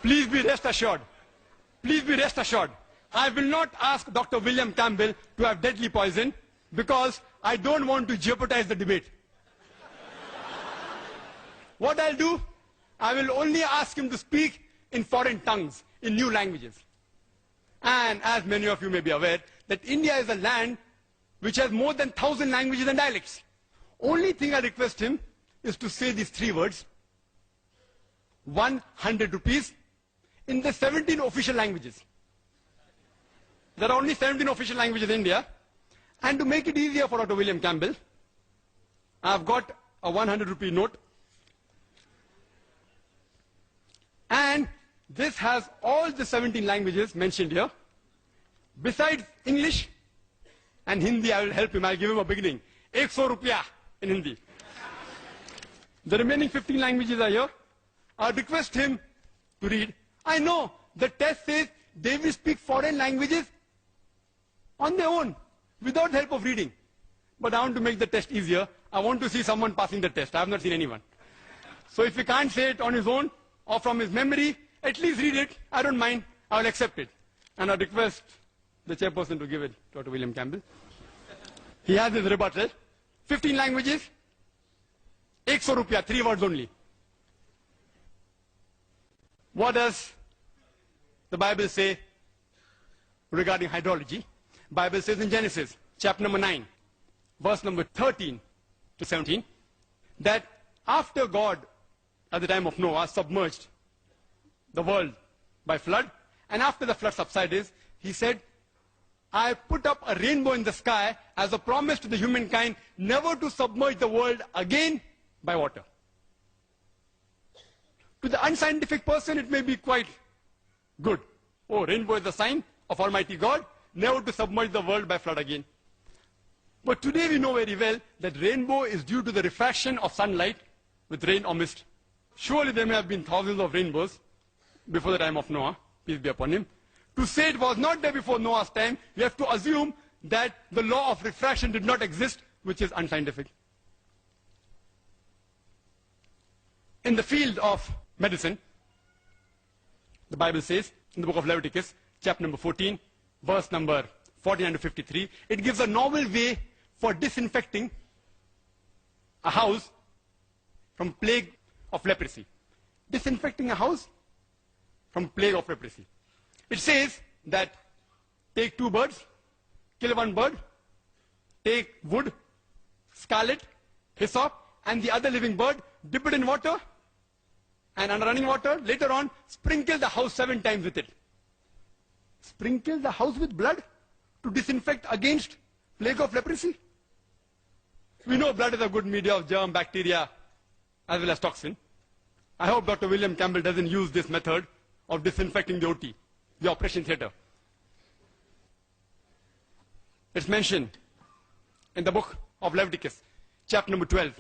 Please be rest assured. Please be rest assured. I will not ask Dr. William Campbell to have deadly poison because I don't want to jeopardize the debate. What I'll do, I will only ask him to speak in foreign tongues, in new languages. And as many of you may be aware, that India is a land which has more than 1,000 languages and dialects. Only thing I request him is to say these three words, 100 rupees, in the 17 official languages. There are only 17 official languages in India. And to make it easier for Dr. William Campbell, I've got a 100 rupee note. And this has all the 17 languages mentioned here. Besides English and Hindi, I will help him. I'll give him a beginning. 100 rupiah in Hindi. The remaining 15 languages are here. I'll request him to read. I know the test says they will speak foreign languages on their own, without help of reading. But I want to make the test easier. I want to see someone passing the test. I have not seen anyone. So if he can't say it on his own or from his memory, at least read it. I don't mind. I will accept it. And I request the chairperson to give it to Dr. William Campbell. He has his rebuttal. 15 languages, 100 rupiah, 3 words only. What does the Bible say regarding hydrology? Bible says in Genesis, chapter number 9, verse number 13 to 17, that after God, at the time of Noah, submerged the world by flood, and after the flood subsided, he said, I put up a rainbow in the sky as a promise to the humankind never to submerge the world again by water. To the unscientific person, it may be quite good. Oh, rainbow is a sign of Almighty God, never to submerge the world by flood again. But today we know very well that rainbow is due to the refraction of sunlight with rain or mist. Surely there may have been thousands of rainbows before the time of Noah, peace be upon him. To say it was not there before Noah's time, we have to assume that the law of refraction did not exist, which is unscientific. In the field of medicine, the Bible says, in the book of Leviticus, chapter number 14, verse number 49 to 53, it gives a novel way for disinfecting a house from plague of leprosy. Disinfecting a house from plague of leprosy. It says that take 2 birds, kill 1 bird, take wood, scarlet, hyssop, and the other living bird, dip it in water, and under running water, later on, sprinkle the house 7 times with it. Sprinkle the house with blood to disinfect against plague of leprosy. We know blood is a good media of germ, bacteria, as well as toxin. I hope Dr. William Campbell doesn't use this method of disinfecting the OT, the operation theatre. It's mentioned in the book of Leviticus, chapter number 12,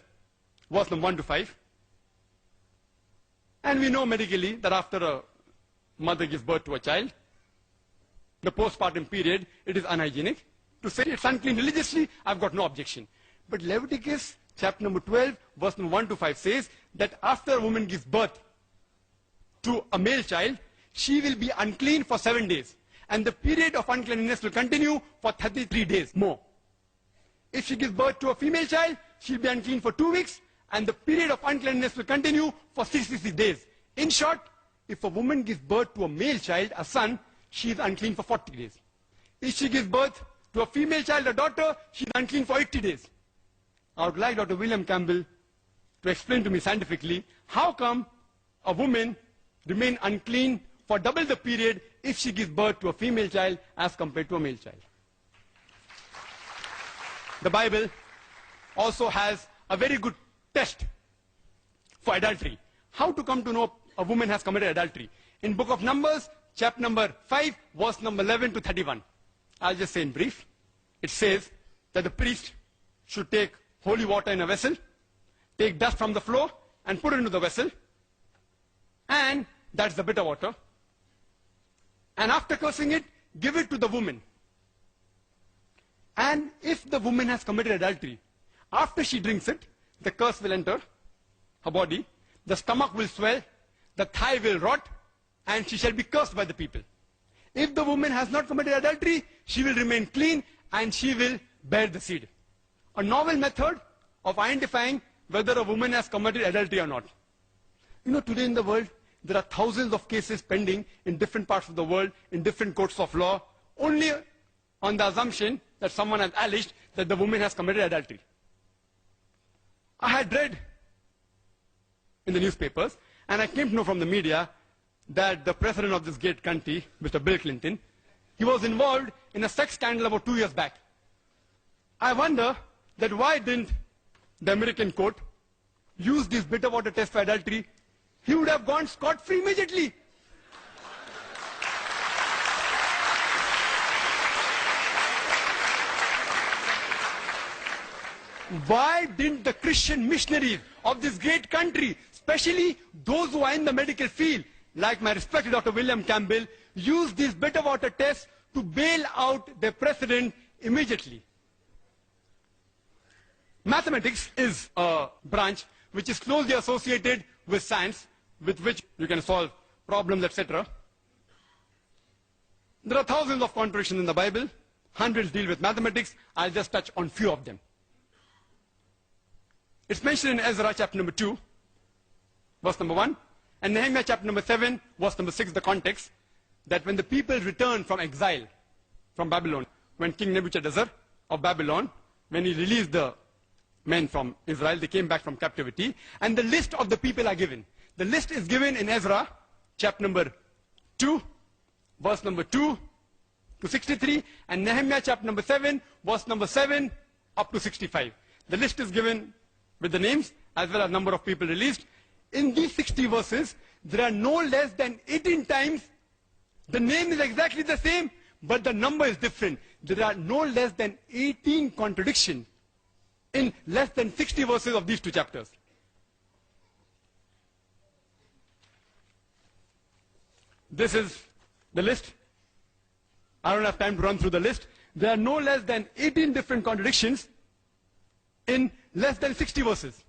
verse number 1 to 5. And we know medically that after a mother gives birth to a child, the postpartum period, it is unhygienic. To say it's unclean religiously, I've got no objection. But Leviticus chapter number 12, verse number 1 to 5 says that after a woman gives birth to a male child, she will be unclean for 7 days. And the period of uncleanliness will continue for 33 days more. If she gives birth to a female child, she'll be unclean for 2 weeks. And the period of uncleanliness will continue for 66 days. In short, if a woman gives birth to a male child, a son, she is unclean for 40 days. If she gives birth to a female child, a daughter, she is unclean for 80 days. I would like Dr. William Campbell to explain to me scientifically how come a woman remains unclean for double the period if she gives birth to a female child as compared to a male child. The Bible also has a very good test for adultery. How to come to know a woman has committed adultery. In book of Numbers, chapter number 5, verse number 11 to 31. I'll just say in brief. It says that the priest should take holy water in a vessel, take dust from the floor and put it into the vessel, and that's the bitter water. And after cursing it, give it to the woman. And if the woman has committed adultery, after she drinks it, the curse will enter her body, the stomach will swell, the thigh will rot, and she shall be cursed by the people. If the woman has not committed adultery, she will remain clean and she will bear the seed. A novel method of identifying whether a woman has committed adultery or not. You know, today in the world, there are thousands of cases pending in different parts of the world, in different courts of law, only on the assumption that someone has alleged that the woman has committed adultery. I had read in the newspapers, and I came to know from the media, that the president of this great country, Mr. Bill Clinton, he was involved in a sex scandal about 2 years back. I wonder that why didn't the American court use this bitter water test for adultery? He would have gone scot-free immediately. Why didn't the Christian missionaries of this great country, especially those who are in the medical field, like my respected Dr. William Campbell, use this bitter water test to bail out their president immediately? Mathematics is a branch which is closely associated with science, with which you can solve problems, etc. There are thousands of contradictions in the Bible. Hundreds deal with mathematics. I'll just touch on few of them. It's mentioned in Ezra chapter number 2, verse number 1, and Nehemiah chapter number 7, verse number 6, the context, that when the people returned from exile from Babylon, when King Nebuchadnezzar of Babylon, when he released the men from Israel, they came back from captivity, and the list of the people are given. The list is given in Ezra chapter number 2, verse number 2 to 63, and Nehemiah chapter number 7, verse number 7 up to 65. The list is given with the names as well as number of people released. In these 60 verses, there are no less than 18 times the name is exactly the same, but the number is different. There are no less than 18 contradictions in less than 60 verses of these two chapters. This is the list. I don't have time to run through the list. There are no less than 18 different contradictions in less than 60 verses.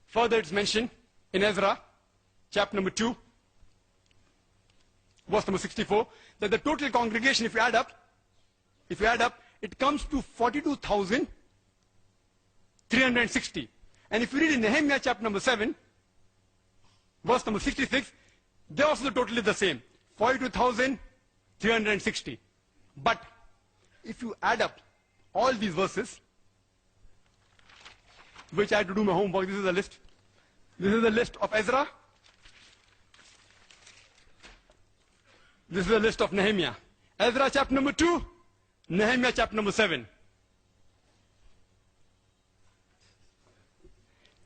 Further, it's mentioned in Ezra, chapter number 2, verse number 64, that the total congregation, if you add up, it comes to 42,360. And if you read in Nehemiah chapter number 7, verse number 66, they also totally the same, 42,360. But if you add up all these verses, which I had to do my homework, this is a list. This is the list of Ezra. This is the list of Nehemiah. Ezra chapter number 2, Nehemiah chapter number 7.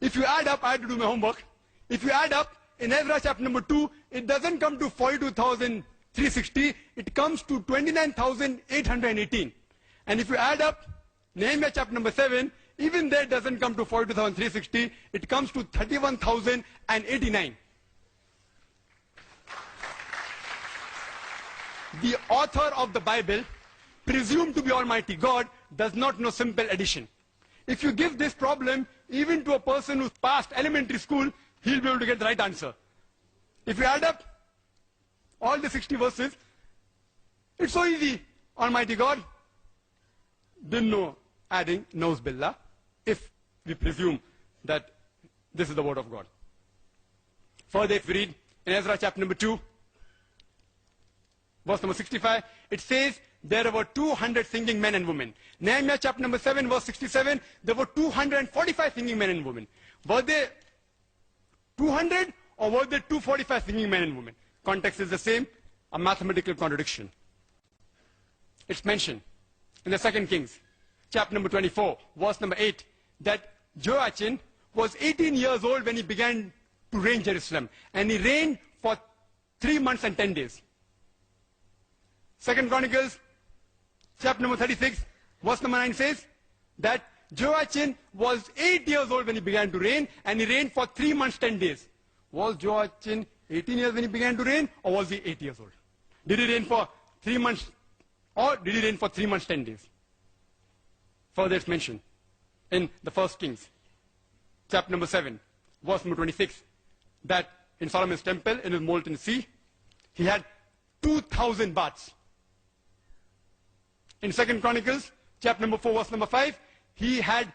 If you add up, I had to do my homework. If you add up, in Ezra chapter number 2, it doesn't come to 42,360, it comes to 29,818. And if you add up Nehemiah chapter number 7, even there it doesn't come to 42,360, it comes to 31,089. The author of the Bible, presumed to be Almighty God, does not know simple addition. If you give this problem even to a person who's passed elementary school, he'll be able to get the right answer. If you add up all the 60 verses, it's so easy. Almighty God didn't know adding knows billah, if we presume that this is the word of God. Further, if we read in Ezra chapter number 2, verse number 65, it says there were 200 singing men and women. Nehemiah chapter number 7, verse 67, there were 245 singing men and women. Were they 200 or were there 245 singing men and women? Context is the same, a mathematical contradiction. It's mentioned in the 2 Kings, chapter number 24, verse number 8, that Joachim was 18 years old when he began to reign Jerusalem. And he reigned for 3 months and 10 days. 2 Chronicles, chapter number 36, verse number 9 says that Joachim was 8 years old when he began to reign, and he reigned for 3 months, 10 days. Was Joachim 18 years when he began to reign, or was he 8 years old? Did he reign for 3 months, or did he reign for 3 months, 10 days? Further, it's mentioned in the 1 Kings, chapter number 7, verse number 26, that in Solomon's temple, in his molten sea, he had 2,000 baths. In 2 Chronicles, chapter number 4, verse number 5, he had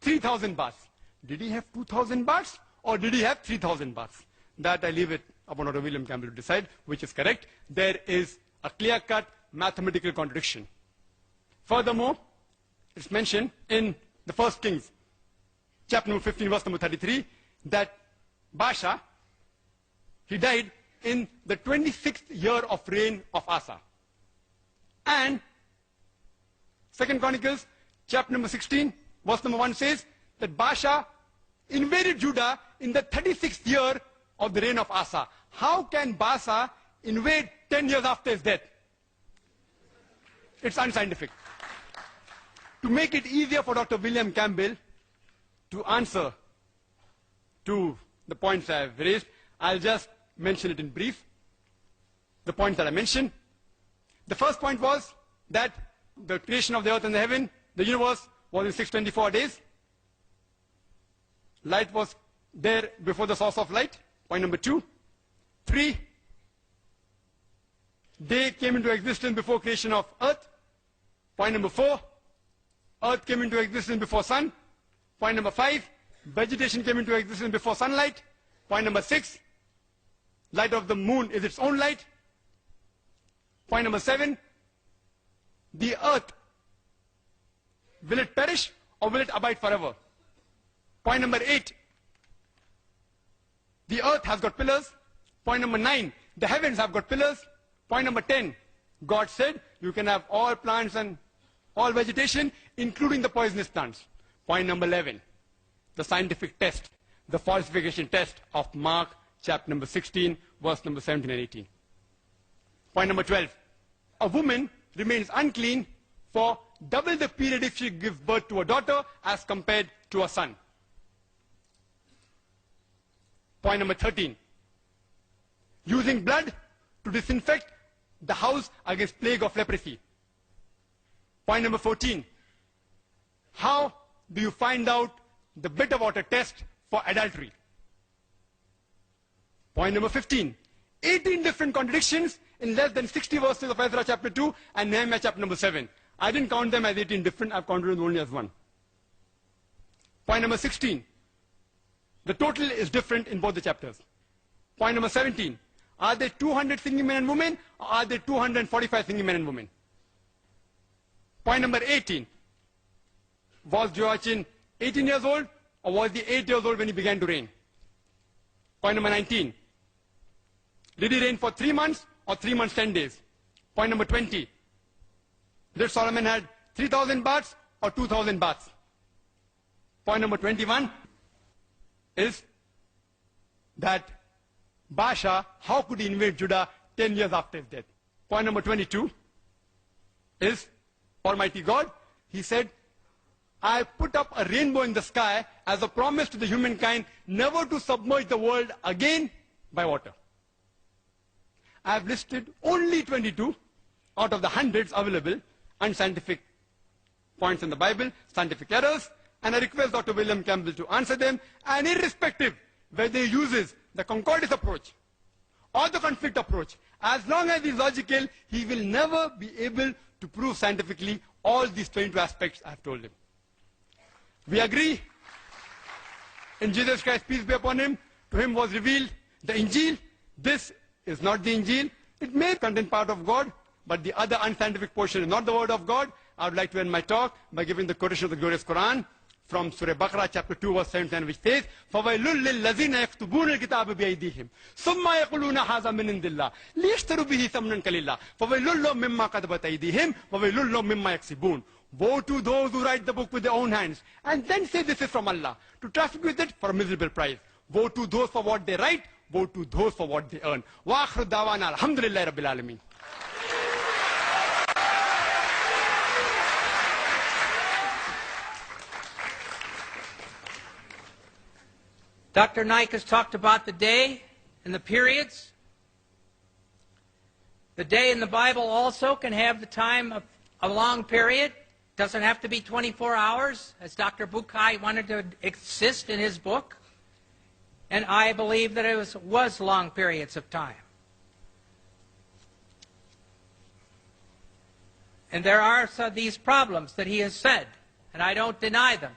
3,000 baths. Did he have 2,000 baths or did he have 3,000 baths? That I leave it upon Dr. William Campbell to decide which is correct. There is a clear-cut mathematical contradiction. Furthermore, it's mentioned in the 1 Kings, chapter number 15, verse number 33, that Baasha, he died in the 26th year of reign of Asa. And 2 Chronicles, chapter number 16, verse number 1 says that Baasha invaded Judah in the 36th year of the reign of Asa. How can Baasha invade 10 years after his death? It's unscientific. To make it easier for Dr. William Campbell to answer to the points I have raised, I'll just mention it in brief. The points that I mentioned. The first point was that the creation of the earth and the heaven, the universe, was in 624 days. Light was there before the source of light. Point number 2. 3. Day came into existence before creation of earth. Point number 4. Earth came into existence before sun. Point number 5. Vegetation came into existence before sunlight. Point number 6. Light of the moon is its own light. Point number 7. The earth, will it perish or will it abide forever? Point number 8. The earth has got pillars. Point number 9. The heavens have got pillars. Point number 10. God said you can have all plants and all vegetation, including the poisonous plants. Point number 11. The scientific test, the falsification test of Mark chapter number 16, verse number 17 and 18. Point number 12. A woman remains unclean for double the period if she gives birth to a daughter as compared to a son. Point number 13. Using blood to disinfect the house against plague of leprosy. Point number 14. How do you find out the bitter water test for adultery? Point number 15. 18 different contradictions in less than 60 verses of Ezra chapter 2 and Nehemiah chapter number 7. I didn't count them as 18 different, I've counted them only as one. Point number 16. The total is different in both the chapters. Point number 17. Are there 200 singing men and women or are there 245 singing men and women? Point number 18. Was Joachim 18 years old or was he 8 years old when he began to reign? Point number 19. Did he reign for 3 months or 3 months 10 days? Point number 20. Did Solomon had 3,000 baths or 2,000 baths? Point number 21 is that Baasha, how could he invade Judah 10 years after his death? Point number 22 is Almighty God. He said, I put up a rainbow in the sky as a promise to the humankind never to submerge the world again by water. I have listed only 22 out of the hundreds available unscientific points in the Bible, scientific errors, and I request Dr. William Campbell to answer them, and irrespective whether he uses the concordance approach or the conflict approach, as long as he is logical, he will never be able to prove scientifically all these 22 aspects I have told him. We agree in Jesus Christ, peace be upon him, to him was revealed the Injil. This is not the Injil. It may contain part of God, but the other unscientific portion is not the word of God. I would like to end my talk by giving the quotation of the glorious Quran from Surah Baqarah chapter 2 verse 17, which says, فَوَيْلٌ لِلَّذِينَ يَكْتُبُونَ الْكِتَابَ بِأَيْدِيهِمْ ثُمَّ يَقُولُونَ هَذَا مِنْ عِنْدِ اللَّهِ لِيَشْتَرُوا بِهِ ثَمَنًا قَلِيلًا فَوَيْلٌ لَهُم مِّمَّا كَتَبَتْ أَيْدِيهِمْ وَوَيْلٌ لَهُم مِّمَّا يَكْسِبُونَ. Woe to those who write the book with their own hands and then say this is from Allah, to traffic with it for a miserable price. Woe to those for what they write, woe to those for what they earn. Wa akhiru da'wana alhamdulillahi rabbil alameen. Dr. Naik has talked about the day and the periods. The day in the Bible also can have the time of a long period. Doesn't have to be 24 hours, as Dr. Bukai wanted to insist in his book. And I believe that it was long periods of time. And there are these problems that he has said, and I don't deny them,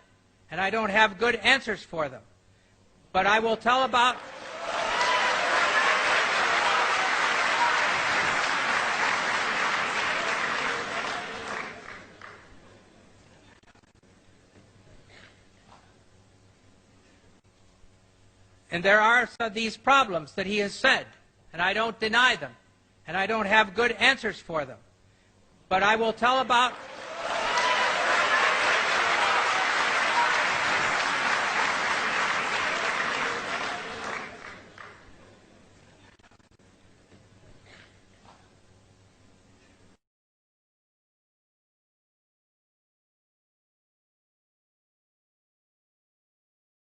and I don't have good answers for them. But I will tell about... And there are these problems that he has said, and I don't deny them, and I don't have good answers for them. But I will tell about